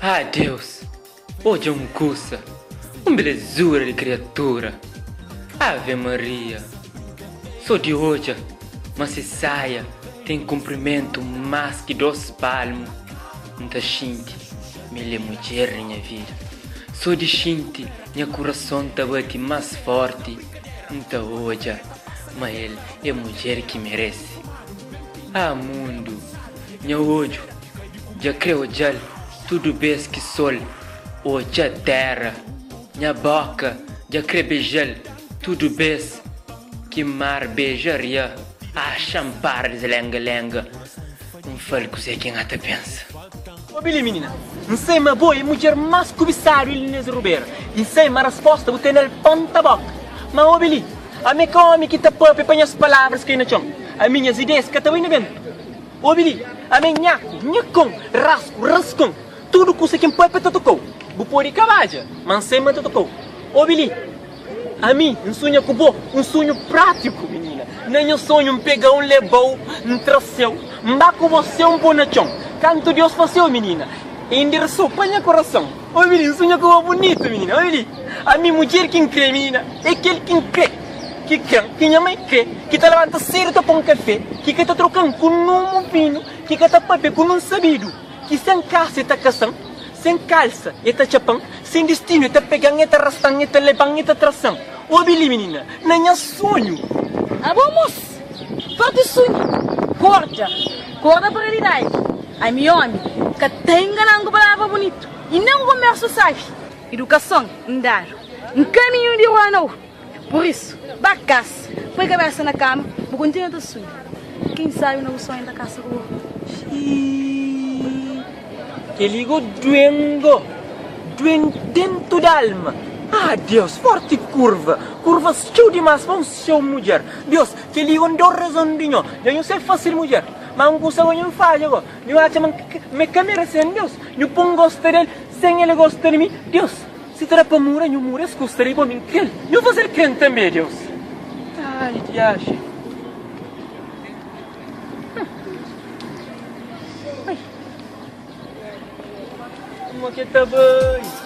Ah, Deus! Hoje é um cuça, uma belezura de criatura. Ave Maria! Sou de hoje, mas se saia tem comprimento mais que 2 palmos. Muita gente, minha mulher na minha vida. Sou de gente, meu coração tá bate mais forte. Muita hoje, mas ele é a mulher que merece. Ah, mundo, meu olho, já creio já tudo bem que sol, hoje a terra, minha boca, já creio beijar tudo bem que mar beijaria, a champar de lenga-lenga. Não fale com você quem até pensa. Ô Billy, menina, não sei mas boa, mulher mais cobiçada Inês Ribeiro. Não sei mas a resposta você tem no ponta boca. Mas ô Billy, a minha come que tá para para as palavras que ainda chão. A minhas ideias que tá indo bem. Ô Billy, a minha nhacão, rascão, tudo que você quer para para tocou. Bupori cavaja, mas sei mas tocou. Ô Billy, a mim, um sonho que bom, um sonho prático, menina. Nem um sonho pegar um lebão, um traceu, com você um bonachão. Canto Deus faço, menina. Endereçou, panha coração. Ô, menina, um sonho que é bonito, menina. Ô, menina, a minha mulher que crê, menina, é aquele que crê. Que minha mãe crê, que tá levanta cedo para um café, que tá trocando com um vinho, que tá papel com um sabido, que sem casa tá caçando, sem calça e tá chapão, sem destino e tá pegando e tá arrastando e tá levando e tá traçando. Ô, menina, nem é sonho. Ah, bom, moço, forte sonho, corda para realidade. Ai, meu homem, que tenha uma palavra bonito e não comércio sabe. Educação, andar, um caminho de rua novo. Por isso, bacas, põe a cabeça na cama, vou continuar a sonho. Quem sabe não sonha da casa rua. Que ligo doendo dentro da alma. Ah, Deus, forte curva cheio demais, vamos ser mulher. Deus, que ligo do rezondinho, eu não sei fácil mulher. Mas não custa eu falho agora. Eu acho que me câmera sem Deus. Eu pongo gosto dele, sem ele gosta de mim. Deus, se terá para morar, eu moro, se gostaria para mim crente. Eu vou fazer crente também, Deus. Ai, te acho. Ai. Como que tá bem?